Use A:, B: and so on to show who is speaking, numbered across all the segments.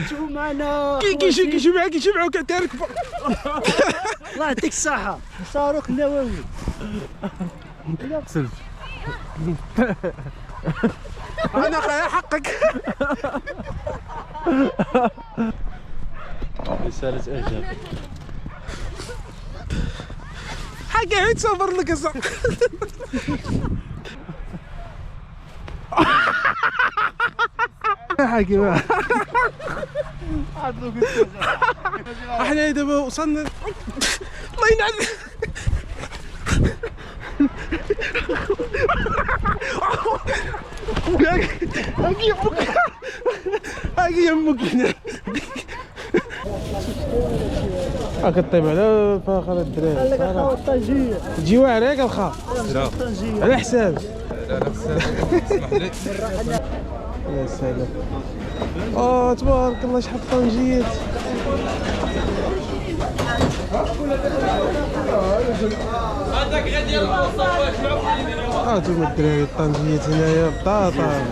A: كيشوفوا معنا
B: كيشبعوا كتارك.
A: الله يعطيك الصحة. صاروخ النووي.
B: سلف. انا خايا حقك.
C: رسالة إعجاب.
B: حاجة عيد صبر لك الزق. حاجة احنا دابا وصلنا. الله ينعل. هاكي يمك هنا. كطيب على فاخر الدراري.
A: قال لك اخا الطنجية.
B: تجي واعر ياك الخا.
A: لا.
B: على حساب.
C: لا لا اسمح لي.
B: يا سلام. تبارك الله شحال طنجيات.
C: هذاك غادي يلا وصافي شنو
B: انتوما الدراري الطنجيات هنايا بطاطا.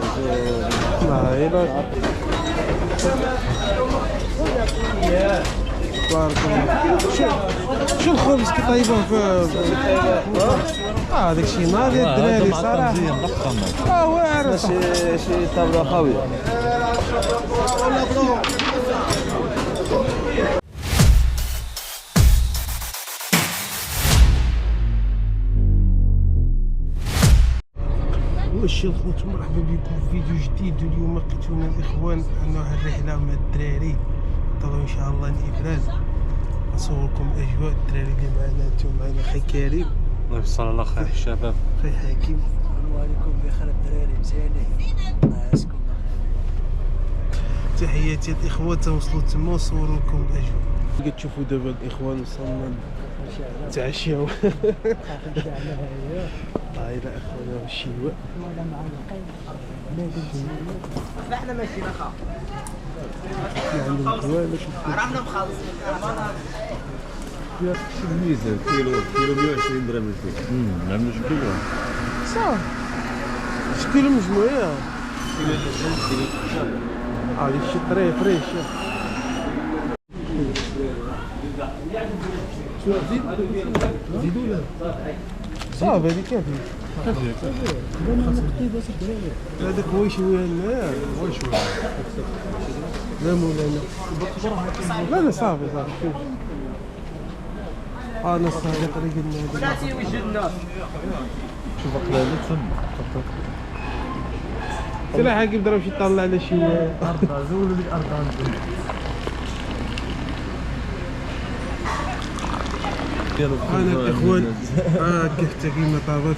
B: الله يبارك. تبارك الله. شو الخبز كي طيبوه في هذاك الشيء ناضي الدراري صراحه. واعر
C: شي طابله خاويه.
B: واش الخوت مرحبا بكم في فيديو جديد. اليوم لقيتونا الاخوان عندنا واحد الرحله مع الدراري. طلعوا ان شاء الله الافراز. نصوركم اجواء الدراري اللي معنا. انتم معنا خي كريم.
C: الله يبصر الله خير الشباب.
B: خي حكيم.
A: السلام عليكم بخير الدراري مزيانين. الله يعزكم.
B: تحياتي الاخوه توصلوا تما وصوروا لكم الاجواء. كتشوفوا دابا الاخوان وصلنا نتعشاو. هاي لا اخويا الشيوة.
A: احنا ماشيين اخا.
B: رانا
A: مخلصين.
C: شي الميزان كيلو 120 درهم الكيلو. نعملو شكيلو.
B: صافي. شكيلو مجموعة. هادي شي طري فريش. زيدوا له. صافي هذيك كافية. هذاك هو يشويها لنا. هو يشويها. لا مولانا. لا صافي شوف. انا صافي طريق لنا.
A: بلاتي وجدنا.
C: شوف قلالة تسمى.
B: سير حاكم ضرب شي طلع على شي
A: ارض زولوا لي الارض عندكم.
B: انا الاخوان كيف كيما طابت.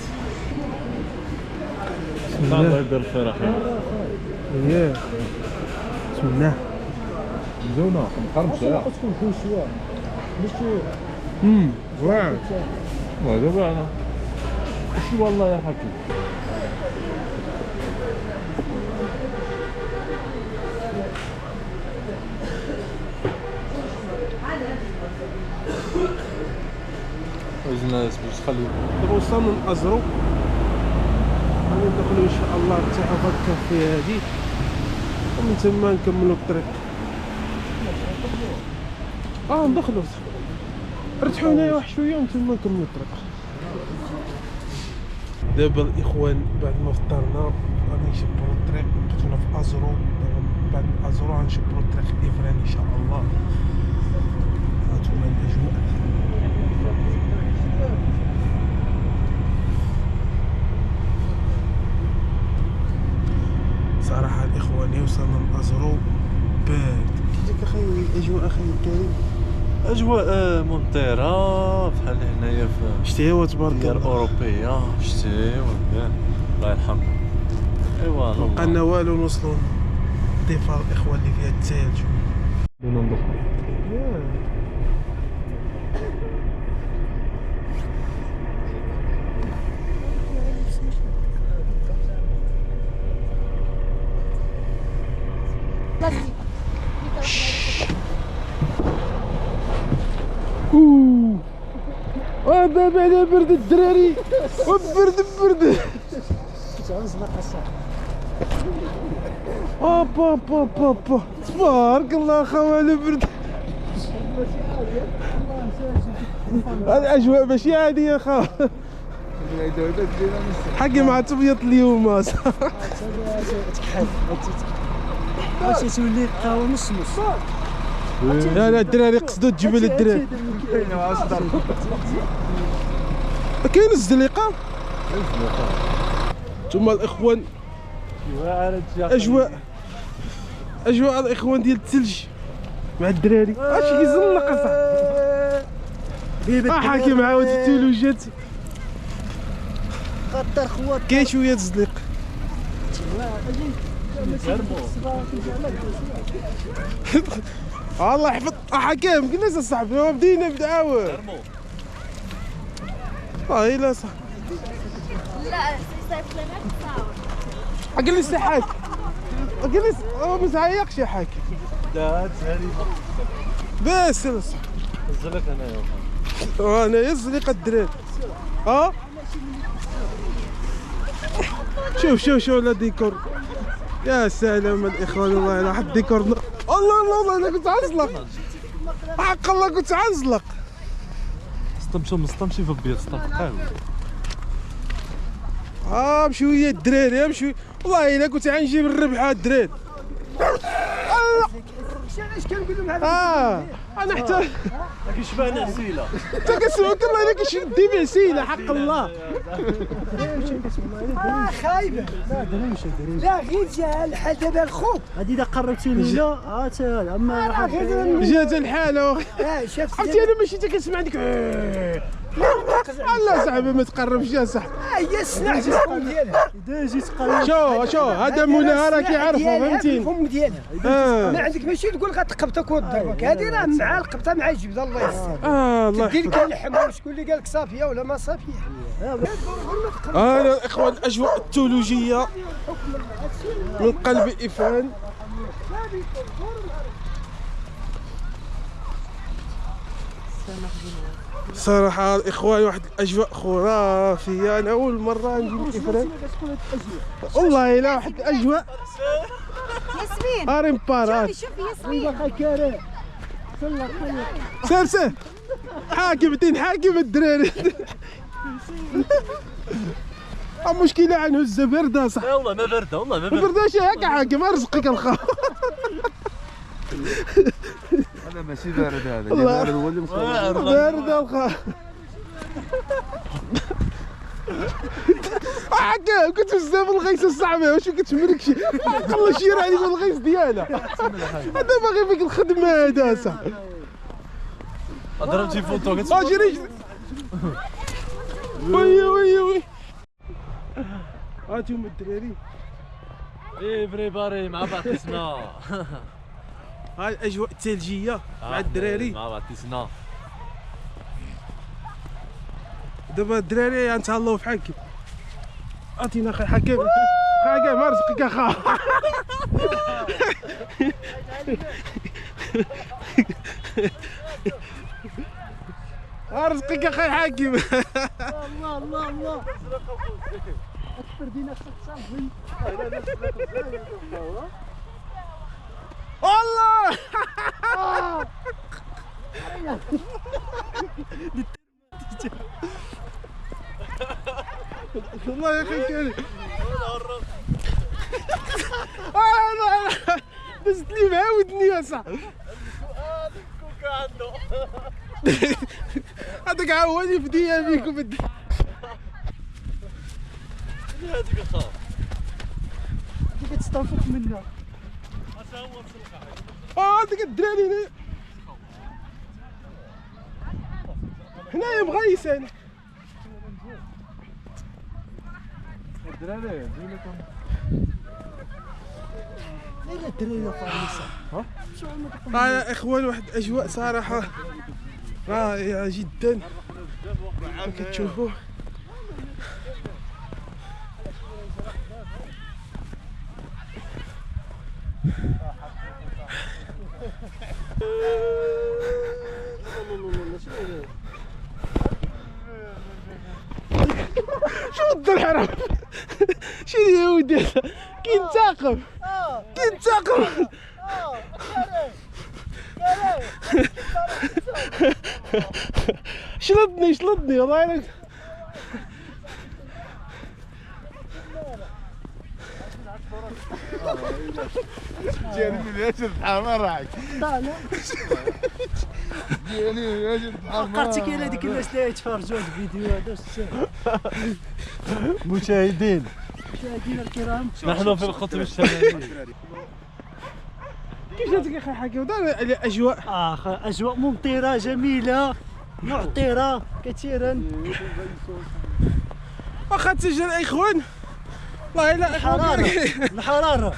C: الله يدير الخير اخي.
B: اييه بسم الله.
C: مزونة مقربش يا.
A: تكون كل شويه. ماشي
B: واعر.
C: دابا انا شي والله يا حكيم. الناس باش تخلي.
B: دابا وصلنا من ازرو. غادي ندخلو ان شاء الله للتحف الكافي هادي ومن تما نكملو الطريق. ندخلو رتحو هنايا واحد شويه ومن تما نكملو الطريق. دابا الاخوان بعد ما فطرنا غادي نشبرو الطريق. لقيتونا في ازرو. بعد ازرو غنشبرو الطريق لإفران ان شاء الله. هانتوما الاجواء. صراحة الإخوان وصلنا لأزرو بارد. كي جاك أخي الأجواء أخي الكريم؟
C: أجواء ممطرة بحال هنايا في
B: شتيوا تبارك
C: ديال
B: الله.
C: أوروبية. شتيوا الله يرحمه. ايوا
B: مبقالنا والو نوصلو الضفة الإخوان اللي فيها الثلج.
C: بدنا ندخلو.
B: بابا على برد الدراري. برد. اوبا اوبا اوبا تبارك الله خوالي برد. الاجواء ماشي عاديه خا. حقي مع تبيض اليوم.
A: باش تولي قهوه نص نص.
B: لا لا الدراري قصدوا الجبل الدراري. كاين الزليقه. ثم الاخوان اجواء الاخوان ديال الثلج مع الدراري. اش كيزلق اصاحبي. حاكم عاود الثلوجات.
A: خاطر خوات
B: كاين شويه الزليق. الله يحفظ حكام جلس اصاحبي. ما بدينا بدعاوه. لا صح.
D: لا صيف لنا تصاور.
B: جلس حاك. جلس ما زعيقش يا حاكم.
C: لا تسالي
B: بس يلا صح.
C: نزلك انايا
B: انا يزلق الدراري. شوف لا ديكور. يا سلام الاخوان والله لا حد ديكور. الله انا كنت عنزلق. حق الله كنت عنزلق.
C: مستمشي في البيض قهوه.
B: بشويه الدراري بشويه. والله الا كنت غنجيب الربح هاد الدراري.
A: اش كنقول لهم هذا؟
B: انا حتى
C: كيشبهنا عسيله.
B: انت كسمعك الله الا كتشدي بعسيله حق الله.
A: خايبه. لا غير جا الحال دابا الخوف. هادي اذا قربتي له اما
B: جات الحاله.
A: شفت
B: عرفتي انا ماشي انت كتسمع ديك. الله صاحبي ما تقربش يا صاحبي.
A: هي السنع الفم ديالها. اذا جيت قرب
B: شو هذا مولاها راه كيعرفها فهمتيني.
A: الفم ديالها. ما عندك ماشي تقول غتقبطك وتضربك. هذه راه مع القبطه مع الجبده الله يستر.
B: الله
A: دير لك اللحم. شكون اللي قال لك صافيه ولا ما صافيه؟
B: هذا اخوان الاجواء الثلوجيه من قلب إفران. صراحة الإخوان واحد الأجواء خرافية. أنا أول مرة نجي لإفران والله إلا واحد الأجواء.
D: ياسمين
B: هارم بارات.
D: شوفي ياسمين.
B: سير حاكم حاكم الدراري. المشكلة عنه الزبردة صح.
C: لا والله ما بارده
B: ما برداش هكا حاكم رزقك الخا.
C: هذا ماشي بارد هذا.
B: بارد
C: هو اللي مصور.
B: بارد الخا. حكا كنت بزاف الغيس الصعبه. واش كتمرك شي الله شير عليك الغيس ديالها. هذا باغي فيك الخدمه هذا صح.
C: ضربتي فوتو
B: جري وي هاتهم الدراري.
C: بريباري مع بعضياتنا.
B: هاي الاجواء الثلجيه مع الدراري.
C: مع بعضياتنا.
B: دابا الدراري غنتهلاو في حكم. عطينا اخي حكم. ما رزقك اخا. رزقك اخي حاكم.
A: الله اكبر دينا صافي.
B: الله والله يا اخي كريم. دزت لي مع ودني يا صاحبي. هذاك عاوني في ديابيكم.
C: هذيك الخاف
A: اللي كتستنفق منها.
B: هذاك الدراري هنايا مغيس انا.
C: الدراري ديالكم
A: لا الدراري فارسه.
B: يا اخوان واحد الاجواء صراحه رائعه جدا كتشوفوا. شو الدر حرام. شي يا ودي كينتقم كينتقم شلطني والله انا
C: جاني من ياسر الحمار راك
A: فكرتك يا هذيك الناس اللي يتفرجوا هاد الفيديو هذا. مشاهدينا الكرام،
C: نحن في القطب الشمالي.
B: كيف جاتك اخي حكي ودار الاجواء؟
A: اجواء ممطره جميله معطره كثيرا.
B: واخا تسجل اخوان والله الا
A: الحراره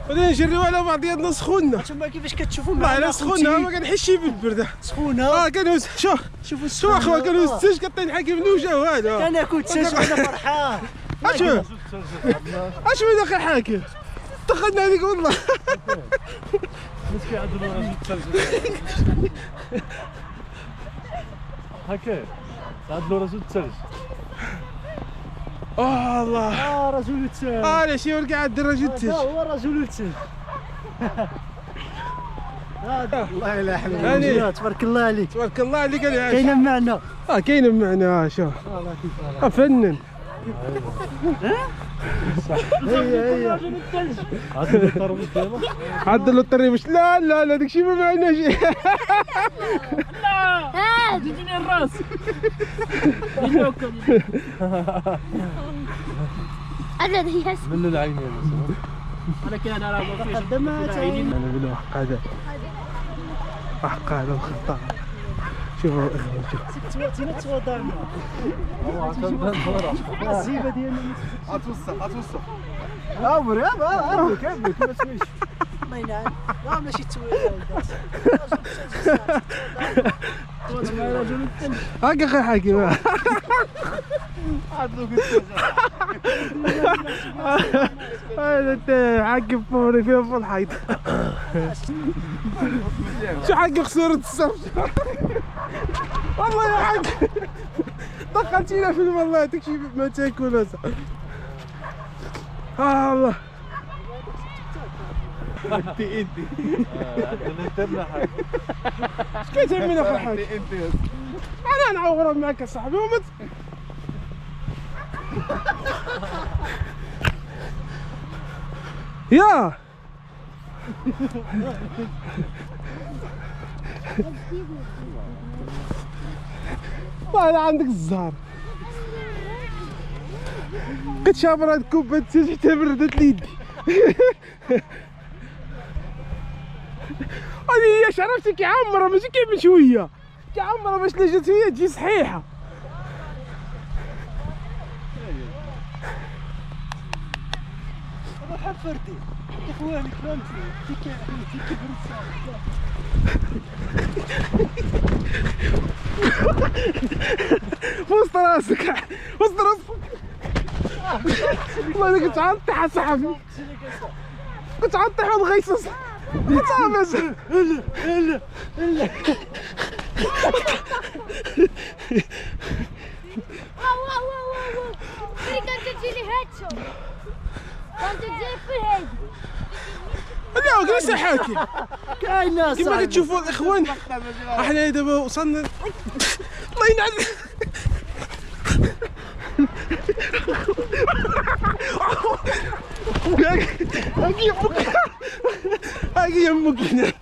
B: بدينا نجريو على بعضياتنا سخونه.
A: انتما كيفاش كتشوفوا
B: والله
A: معنا
B: الا سخونه ما كنحسش بالبرده.
A: سخونه
B: كنهز شوف اخويا كنهز الثلج كطيح حكي من وجهه وهذا.
A: انا كنت ساج وانا فرحان.
B: اشوف اخي حاكي دخلنا هذيك والله.
C: مسكين عنده رجل الثلج. هكا عنده رجل الثلج.
B: الله
A: رجل الثلج.
B: لا شي ورقع عند رجل الثلج.
A: هو رجل الثلج.
C: الله لا حلو.
A: تبارك الله عليك.
B: تبارك الله عليك.
A: كاينه معنا.
B: كاينه معنا. شوف فنن.
A: هي
C: عدل الطربوش ديالو.
B: عدلوا الطريبش. لا داكشي ما معناش.
D: لا
A: جيني الراس.
D: أنا هي
C: من العينين
A: انا كان انا قدمت
B: انا بلا حق هذا الخطا. شوفوا الاخوان
A: تواتينا تواضعنا. الزيبه ديالنا
C: اتوسع
A: عمرك ما تسويش. الله ينعم. لا ماشي رجل الثلج.
B: هاكا اخي حاكي هذا انت حاكي فوري فيها في الحيط. شو حاجة خسارة الصرف. والله يا حاج دخلتينا فيلم والله داكشي ما تاكل هذا. الله
C: انت عندنا حاجه.
B: اش كتعمل اخي الحاج؟ انا نعور معك اصاحبي ومت. يا والله عندك الزهر. كتشابر هاد الكوبا الثلج حتى بردت لي يدي. هذه هي شرفتي كيعمرها ماشي كيف شويه كيعمرها باش لا جات هي تجي صحيحه.
A: انا بحال فردي اخوانك فهمتي كي كيبر
B: وسط راسك وسط راسك. والله كنت عنطيح اصاحبي كنت عنطيح ونغيصص. صافي
A: لا
D: واو كانت تجي لي هاتشو كانت تجي في الهيد.
B: لا جلس حاكي
A: كاينه
B: كيما كتشوفوا الاخوان احنا دابا وصلنا. الله ينعل. هاكي يمك هنا.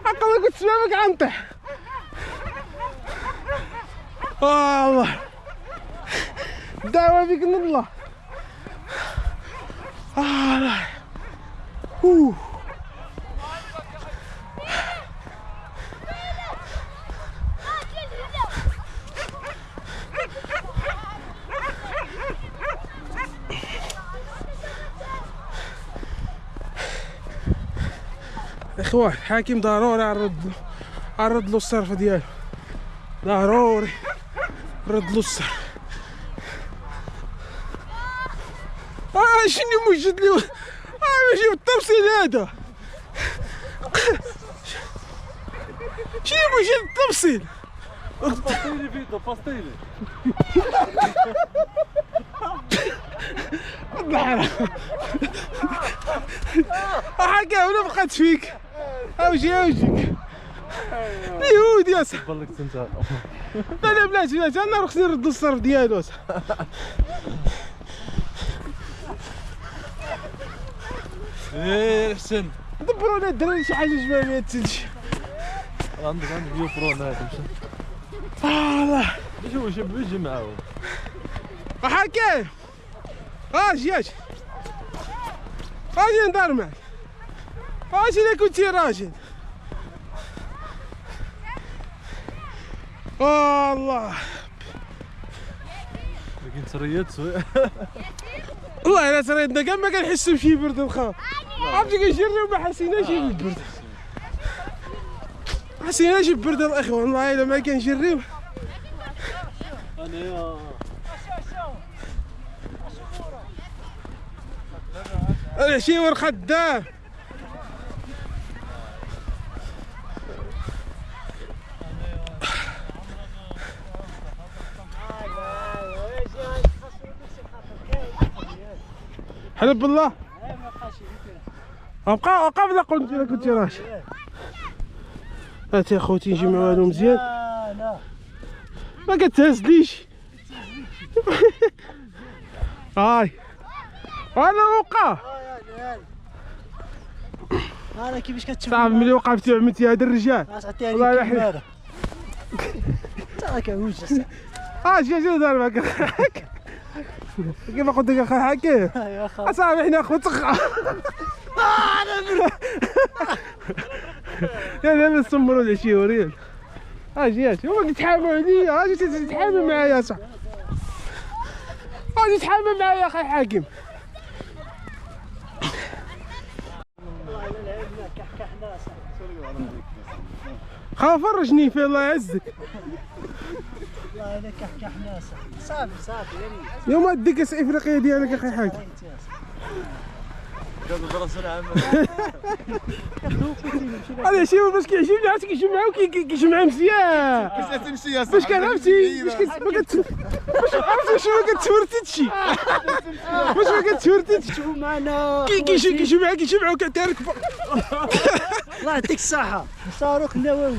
B: عقلك كنت سبابك عنطيح. الله دعوة فيك من الله. الله اخوان حاكم ضروري عرض له الصرف ديالو. ضروري رد له الصرف. شنو موجد لي ماشي بالتفصيل هذا. شنو موجد بالتفصيل.
C: باستيلي فيدو باستيلي.
B: الحرام حكا ولا بقات فيك اوجي اوجيك اليهود يا صاحبي
C: بالك انت
B: لا لا بلاتي انا خصني نردو الصرف ديالو
C: ايه حسن
B: دبروا لنا الدراري شي حاجه جماليه تمشي
C: عندك فيو فرون هذا مشى
B: الله
C: شوف يجي معاهم
B: حكا اجي اجي ندار معك اجي الا كنتي راجل والله
C: لكن تريت
B: والله الا تريدنا كاع ما كنحسوا بشي برد الخا عرفتي كنجريو ما حسيناش بالبرد حسيناش بالبرد الاخوان والله الا ما كنجريو
C: انايا
B: العشيور خدام حلف بالله ابقى بلا كنت راشد هاتي اخوتي نجي مع والو مزيان ما كتهزليش هاي انا وقع
A: انا كيفاش كتشوف
B: صعب ملي وقفتي عمتي هذا الرجال والله لا حلف
A: تراك عوج
B: جي دار معاك كيما قلت لك اخي حكيم اصاحبي حنا اخوت لا نسمروا العشيورين اجي هما كيتحاموا عليا اجي تتحامل معايا اصاحبي اجي تحامل معايا اخي حاكم خا فرجني فيه الله يعزك
A: والله الا كحكحنا صافي يا ريت
B: يوم اديك كاس افريقيا ديالك اخي حاكم
C: كذا درس العام
B: هذا شي باش كيعجبني عرفتي كيجمع مزيان
C: باش تمشي يا
B: باش كنعرفتي باش ما كتورتيتشي باش ما كتورتيتش
A: شوفوا معنا
B: كيجمعوا كتارك
A: الله يعطيك الصحة صاروخ النووي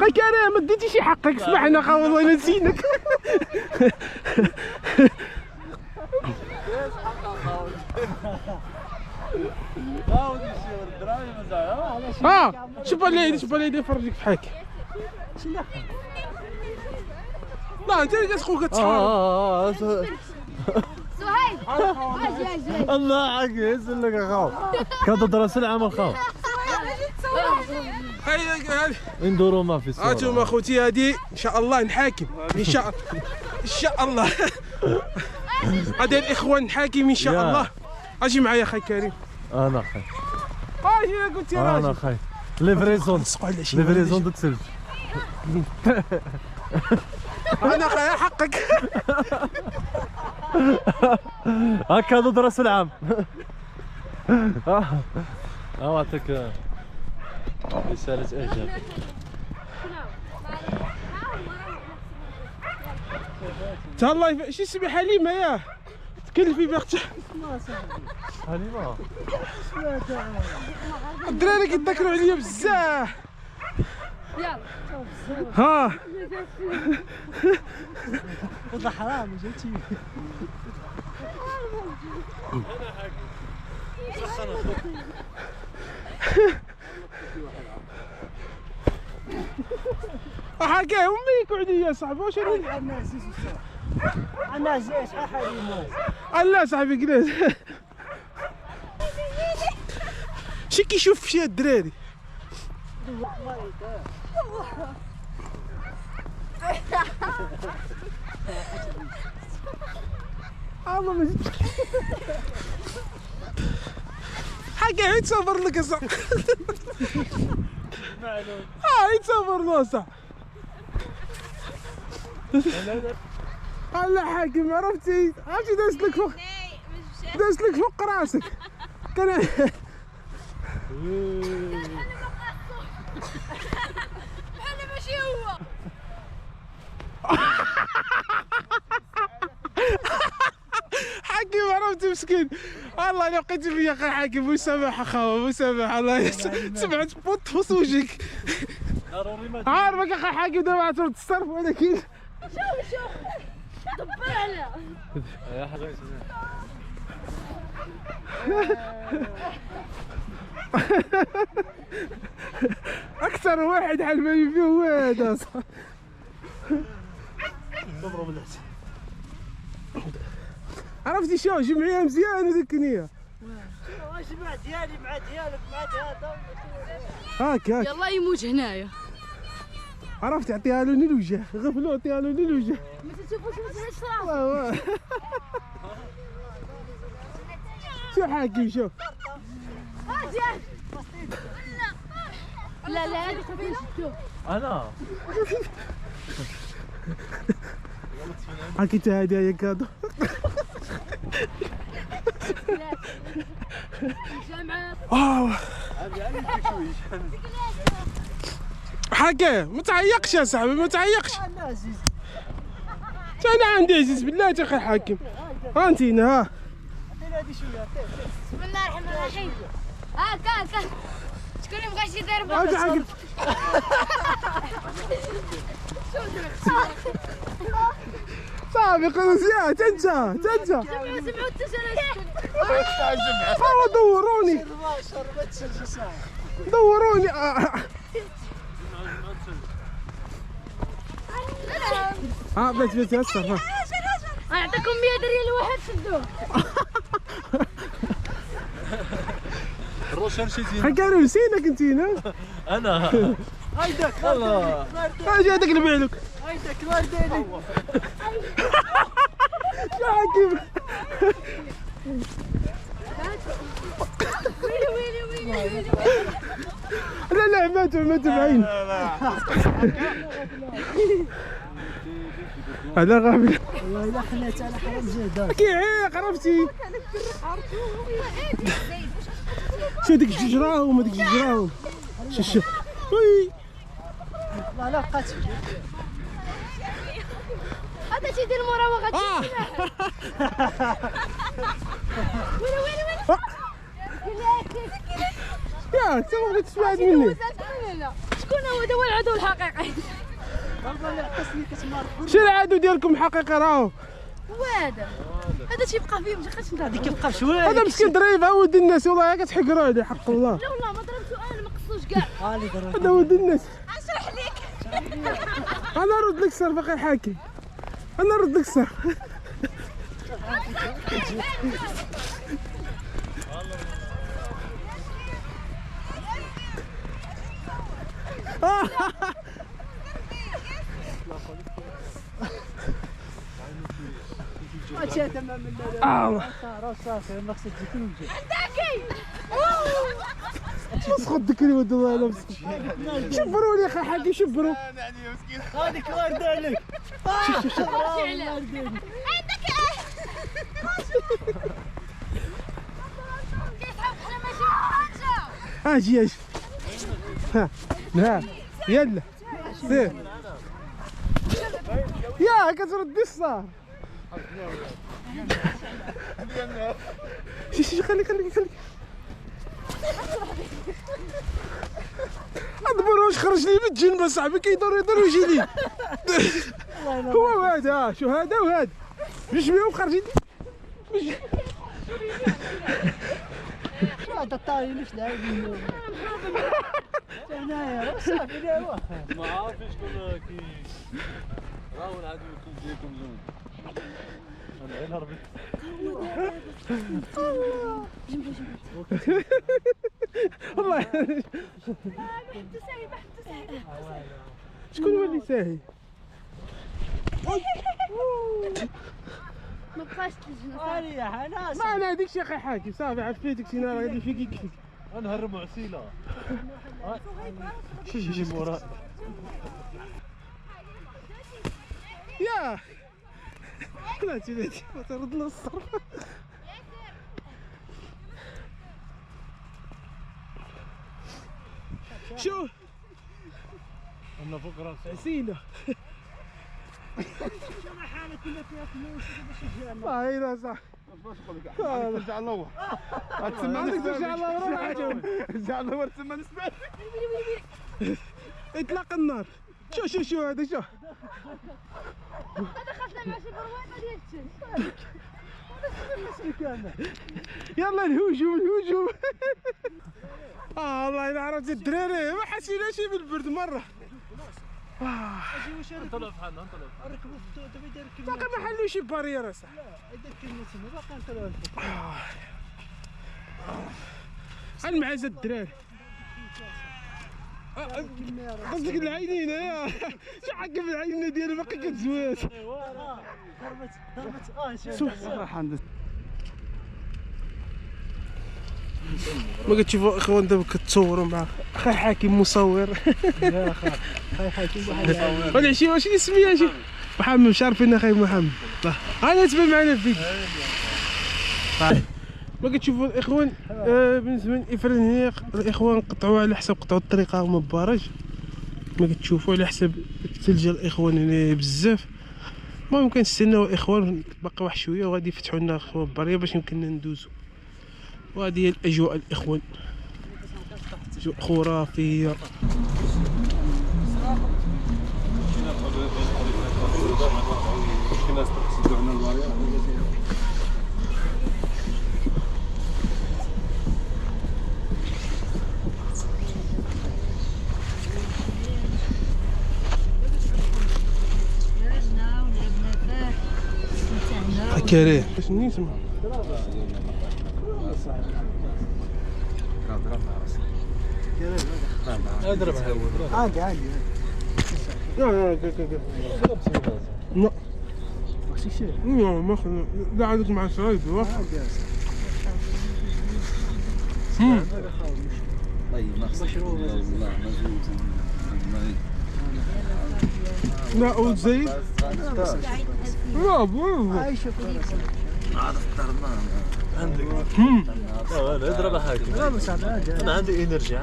B: خا كريم ما ديتي شي حقك اسمحنا خا والله الا نسيناك شوف اللي يفرجيك في حاكي لا انت اللي كتقول كتحارب
D: سهيل اجي
C: الله عاكس لك اخاو كذا درس العام اخاو
B: هاي
C: ندورو ما في الصورة
B: هاتوما اخوتي هادي ان شاء الله نحاكم ان شاء الله هادي الاخوان نحاكم ان شاء الله اجي معايا اخي كريم
C: انا خاي
B: اجي انا قلت يا
C: انا
B: راجل
C: خاي ليفريزون دك سلف
B: انا خاي حقك
C: هكا درس العام اعطيك رسالة اعجاب
B: تهلا شي اسمي حليمه ياه تكلفي باختها
C: حليمة
B: الدراري كيتذكروا عليا بزاف
D: يلا
B: ها
A: والله حرام جيتي
B: حكا امي يقعدوا يا صاحبي واش
A: انا عزيز انا عزيز حليمه
B: لا صاحبي جلس شي كيشوف شي الدراري الله ما جيت حاجة عيد صبر لك يا صاحبي عيد صبر له صاحبي هلا حاكم عرفتي داز لك فوق راسك كان
D: انا ماشي هو
B: مسكين والله لو لقيتي فيا اخي حاكم مسامح اخاوه مسامح الله سمعت بوط في وجهك عارفك اخي حاكم دابا ترد الصرف ولكن
D: شوف دبر عليها
B: اكثر واحد حلماني فيه هو هذا صح عرفتي شو جمعيه مزيان وذكنيه
A: جمع ديالي مع ديالك مع هذا
B: هاك
D: يلا يموت هنايا
B: عرفت عطيها له الوجه غفلوا عطيها له الوجه
D: ما تشوفوش ما تسمعش
B: الله شو حاكي شوف
D: لا لا هذه خفيفه شوف
C: انا
B: حكيت هدايا كادو
D: جامعه
B: حكي ما تعيقش يا صاحبي ما تعيقش
A: انا عزيز
B: انا عندي عزيز بالله يا اخي الحاكم ها انت هنا ها
A: عطيني هذه شويه
D: بسم الله الرحمن الرحيم هاكا شكون اللي بغى يدير
B: هاك حاكم صافي خلاص يا تنجا
D: سمعوا التسلسل
B: دوروني
A: شربت شي ساعه
B: دوروني بس هسه
D: اعطيكم 100 ريال واحد شدوه
C: الروشن شي
B: حكا نسينك انت هنا
C: انا
A: هيداك
C: والله
B: اجي هذاك اللي بعلك
A: هيداك وارديني
B: يا حكيم
D: ويلي
B: لا ماتوا بعين هذا غبي
A: والله الا خليت على حرام زيدان
B: كيعيق عرفتي شو ديك الشجراهم هذيك الشجراهم شو وي
A: والله لا بقات
D: هذا تيدير مراوغه ويلي
B: ياك تبغي تسمعك مني
D: شكون هو هذا هو العدو الحقيقي
A: والله لا قصني كتمر
B: شو العدو ديالكم حقيقي راهو
D: هو هذا تيبقى فيه ما تبقاش
A: هذيك كيبقى بشويه
B: هذا مسكين ضريب ولد الناس والله كتحقروا عليه حق الله
D: لا والله ما ضربته انا ما قصوش كاع
A: اللي ضرب
B: هذا ولد الناس
D: اشرح لك
B: انا نرد لك الصرف اخي حاكم انا نرد لك الصرف
A: ماشي تمام من صافي ما خصك تجي توجه
B: مسخط ذكري ود الله لا مسكين شبروا لي اخي حاكم شبروا
A: هذيك وارديني
D: عندك
B: اجي ها لا يلا سير يا كترد الصار شي خليك اضبر واش خرج لي من الجنب صاحبي كيدور يجي لي هو هذا شو هذا وهذا جميعهم خارجين
A: هذا الطاري مش لاعبين هنايا صافي لا واخا
C: ما عارفش شكون كي راهو العدو يكون جايكم زون انا غير هربت
B: والله شكون هو اللي ساهي
D: ما بقاش تجي
A: اريح انا
B: ما انا هذيك شي اخي حاكم صافي عفيتك سينا راه غادي فيك يكفيك
C: نهرب عسيله شي مورا
B: يا لا ترد له الصرف شو
C: انا فوق راسي
B: عسيله
A: حالك كلها فيها فلوس باش يجي
B: والله الا صح
E: ترجع لورا تسمى عندك ترجع لورا ترجع لورا تسمى نسبة
B: اطلق النار شو هذا شو
D: دخلنا مع شي برويطه ديال الشمس.
B: يلا الهجوم والله الا عرفت الدراري ما حسيناش بالبرد مره.
C: نطلعوا في حالنا نطلعوا.
A: ركبوا في التوت بدا يركب.
B: باقي ما حلوش البارير اصاحبي.
A: لا اذا كنا تما باقي نطلعوا الفوق.
B: المعزه الدراري قصدك العينين يا شو حكم العينين ديالو باقي كتزوات.
A: ضربت
B: شوف ما كتشوفوا اخوان دابا كتصوروا مع اخي حاكم مصور.
A: يا اخي حاكم واحد
B: والعشيه واش اللي سميها شي محمد مش عارفين اخي محمد. انا تبان معنا في الفيديو. ما كتشوفوا الاخوان بالنسبه للافرانيق الاخوان قطعوا على حسب قطعوا الطريقه هما ببارج ما كتشوفوا على حسب الثلج الاخوان هنا بزاف. المهم كنستناو الاخوان باقي واحد شويه وغادي يفتحوا لنا اخوان الباريه باش يمكننا ندوزو. وهذه هي الاجواء الاخوان اجواء خرافيه. كريم باش نسمع
C: اضرب
A: عادي
B: لا
A: ماشي شي
B: لا ما خذ لا عندك مع سعيد
A: مشروب
B: لا عود زيد لا بو
A: عايشه في
C: عندك لا اضرب حاكم.
A: لا بس هذا
C: انا عندي انرجي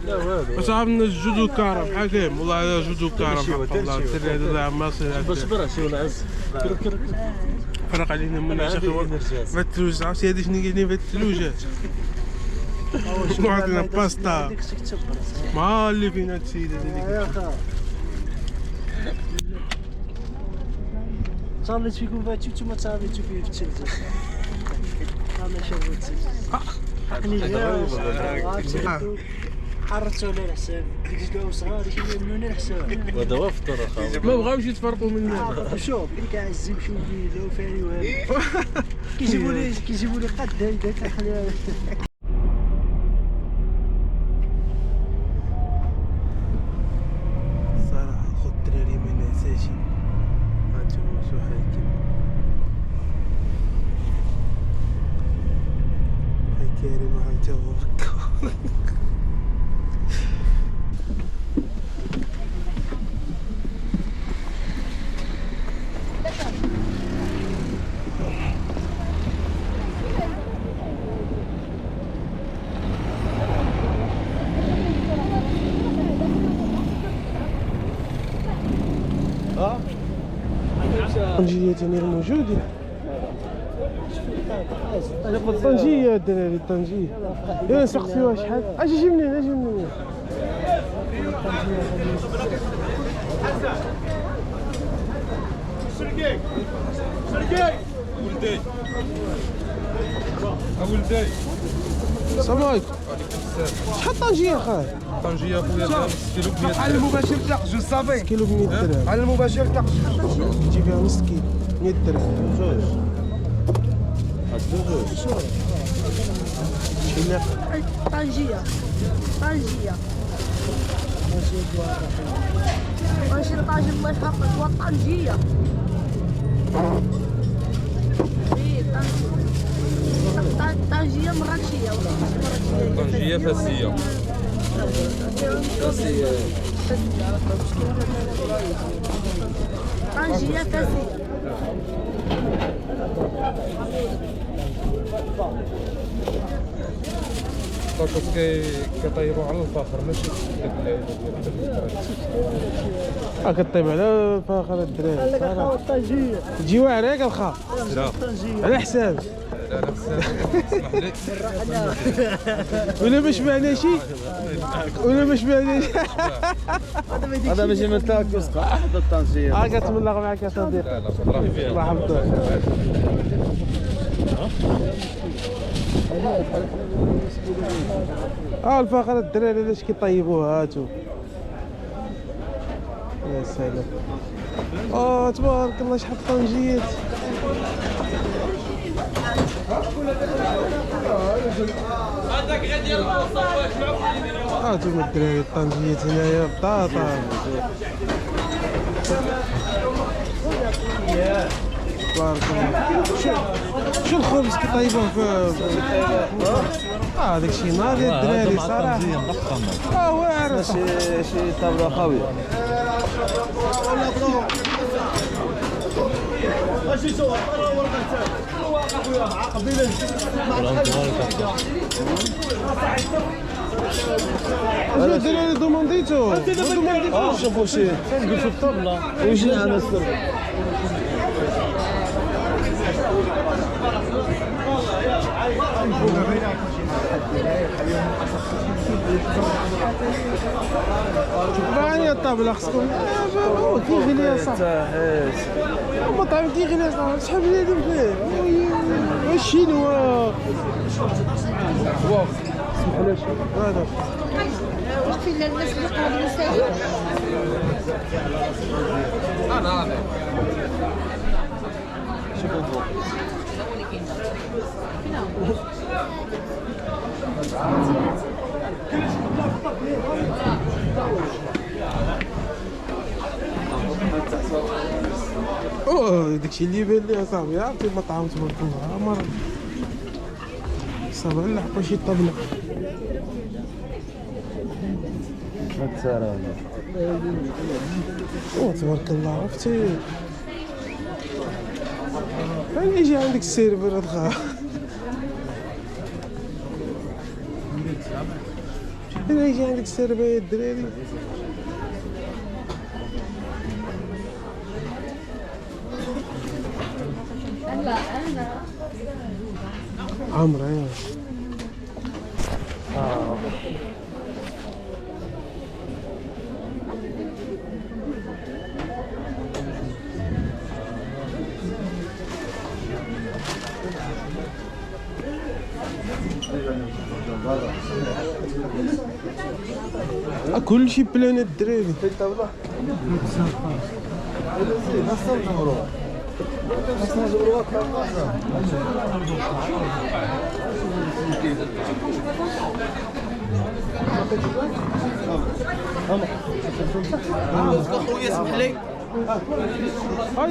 C: لا والو
B: صاحبنا الجودو كارم حكيم والله جودو كارم والله الدري هذا ما صير
C: بصبر شي ونعز
B: فرق علينا من
C: عندي
B: شيخ
C: انرجي
B: ما الثلوج عرفتي هذه شنو قاعدين في الثلوجات شنو عندنا باستا
A: ديك الشيء تشبر
B: ما اللي فينا السيده هذيك
A: يا اخي صليت فيكم فاتي نتوما تصابيتو فيه في التلفزيون. انا شربت حقني حرتو على الحساب ديك الجو صغار شي يمنوني الحساب.
C: وهذا هو فطور اخا.
B: ما بغاوش يتفرقوا منا.
A: شوف ديك عز يمشيو ليله وفاني وهذا كيجيبوا لي قد هيدا كنخليها.
B: صراحه خو الدراري ما نعساش هانتوما شو حاكم هاي كريم هانتا هو بكا طنجية تنير موجودة. طنجية الدراري طنجية. يا نسقسيوها شحال؟ اجي منين اجي منين؟
E: ولدي
B: السلام عليكم. شحال طنجية خاي؟
E: طنجية خويا 6 كيلو ب 100
B: على المباشر تاع جو صافي كيلو ب 100 درهم.
E: على المباشر تاع
B: تجي فيها نص كيلو 100 درهم.
D: طنجية ماشي طاجن الله يحفظك هو طنجية. طنجية مراكشية
E: طنجية فاسية
D: طنجية فاسية.
E: البطاطس كيطيبوا على الفاخر ماشي داك
B: كطيب على الفاخر الدراري
A: قال لك اخا الطنجيه
B: تجي واعر ياك الخا
E: لا
B: على حساب
E: لا لا اسمح لي
B: ولا ما شبعنا شي ولا ما شبعنا شي
C: هذا ماشي من تاكوس هذا الطنجيه
B: كتملق معك يا صديقي
E: لا لا صراحه
B: الله يحفظك الفاخر الدراري علاش كيطيبوها هاتو يا سلام تبارك الله شحال طنجيات هانتوما الدراري الطنجيات هنايا بطاطا تبارك الله شو الخبز كيطيبوه في هذاك شي ناضي الدراري صراحه واعر
C: شي طابله خاويه
B: الدراري دومونديتو
C: شوفوا شي قلت في الطبله وجي على السر
B: معايا الطابله خصكم كيغلي يا صاحبي المطعم كيغلي يا صاحبي شحال بنادم فيه الشينوا سمحوا هذا
D: واش فين الناس اللي قاعدين يسالوا
B: داكشي اللي يبان لي اصاحبي عرفتي المطعم تبارك الله مرة صافي على حقا شي طبلة تبارك الله عرفتي فين يجي عندك السيرفر الخا فين يجي عندك السيرفر يا الدراري عمرو يا كل شيء بلان الدراري
C: اخويا اسمح لي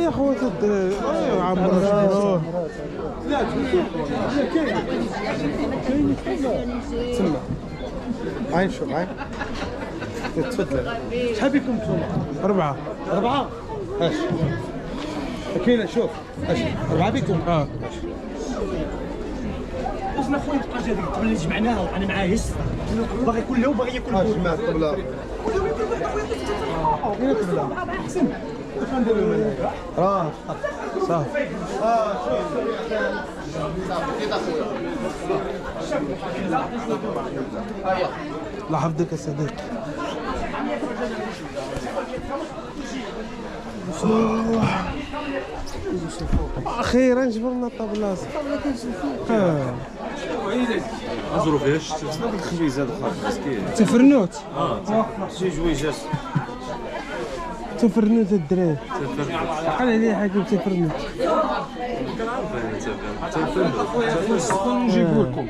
B: يا خوات الدراري يا عمرو شكرا
E: تسمى عين شوف عين تفضل
A: شحال بكم نتوما
B: 4
E: اش كاينه شوف اش 4 بكم
A: واش خويا تبقى هذيك الطبله اللي جمعناها وانا معاه هس باغي كله وباغي ياكل
E: جمعت الطبله
A: احسن
B: صافي الله يحفظك يا صديقي اخيرا جبرنا الطبله
C: نزرو فيهاش خبيزه مسكين
B: تفرنوت
C: شي جويجات
B: تفرنوت الدراري عقل عليه حاكم تفرنوت
A: السخون نجيبو لكم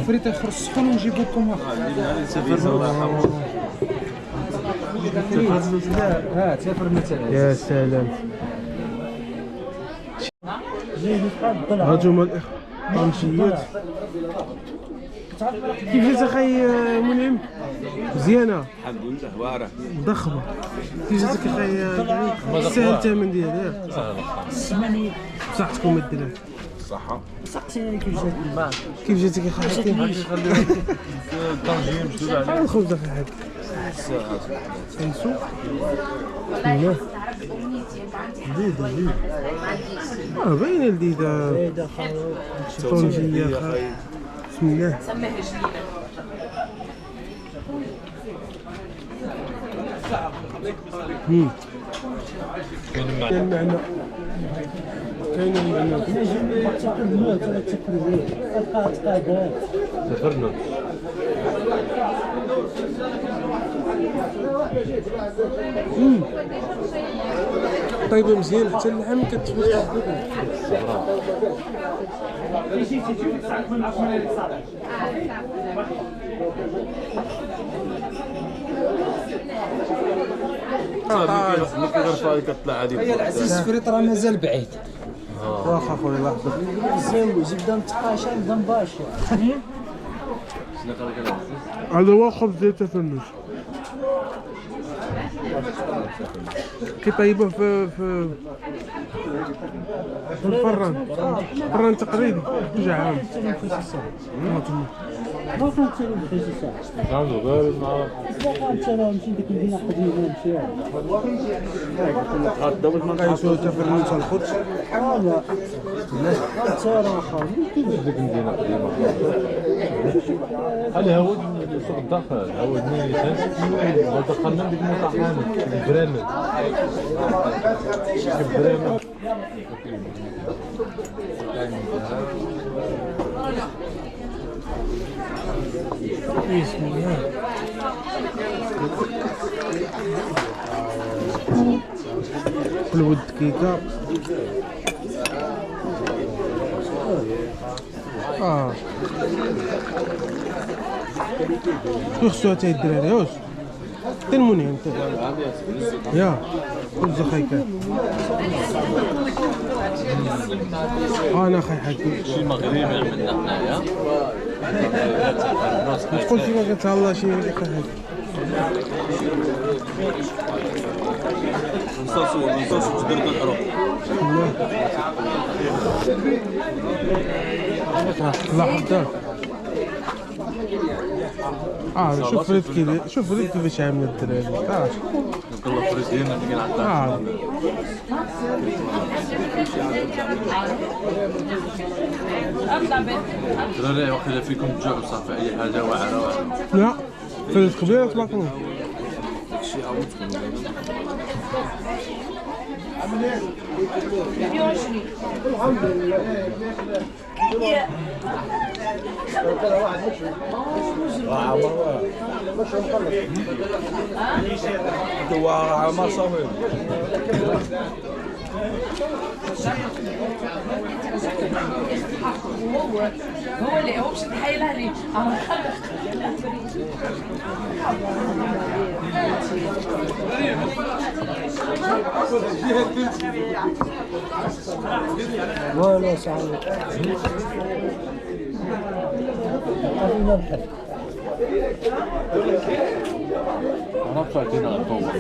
A: فريت اخر السخون ونجيبو لكم تفرنوت
B: يا سلام هانتوما الطنجيات كيفاش اخي منعم مزيانه
C: الحمد لله واعره
B: ضخمه كيفاش اخي سهل الثمن ديالها
A: السمانية
B: بصحتكم الدراري
E: الصحة.
A: سقسيني كيف جات الماء.
B: كيف جاتك يا خالتي؟
C: الطنجية مشدود عليه.
B: الخبز في حد. سنسو.
A: جديدة
B: باينة لذيذة.
A: جديدة
B: طنجية بسم الله. كاين المعنى. كاين المعنى.
C: سافرنا.
B: طيبة مزيان حتى اللحم كتفوت.
C: ملي كيغرفها هذيك كطلع هذيك.
F: هي العزيز فريط راه مازال بعيد.
B: واخا خويا لحظة.
A: زوج بدا متقاشر بدا مباشر.
B: هذا هو خبز ديال التفنج. كيطيبوه في الفران تقليدي. رجع عام.
A: ما كنت تسالي بحيث الساعة.
C: عنده بارد مع
A: باقا انت راه مشي ديك المدينة قديمة مشي.
B: غيسوي التفنج الخبز.
A: لا. انت راه خالي.
C: ديك المدينة قديمة. هل هود السوق الداخل هود نيسان ودخلنا ديك المطاحنة البرامل. البرامل.
B: بسم الله. الود كيكة. خصو حتى الدراري واش تنموني انت يا خبز خايكا. انا خاي حكي
C: شي مغربي عملنا حنايا.
B: ما تقولش ما كتهلا شي خاي حكي.
C: نصوص تقدر تحرق.
B: لاحظت شوف فريد كيفاش عامل الدراري.
C: والله فريد ديالنا اللي كنعطيها. الدراري واخا فيكم الجوع وصافي اي حاجه واعره.
B: لا فريد كبير تبارك
C: داكشي عاودتكم.
E: هو ما صافي.
G: هو اللي هو مش تحيلها لي
A: ولا سعيد. قبل الحل.
C: انا فاكرين على الطوبه.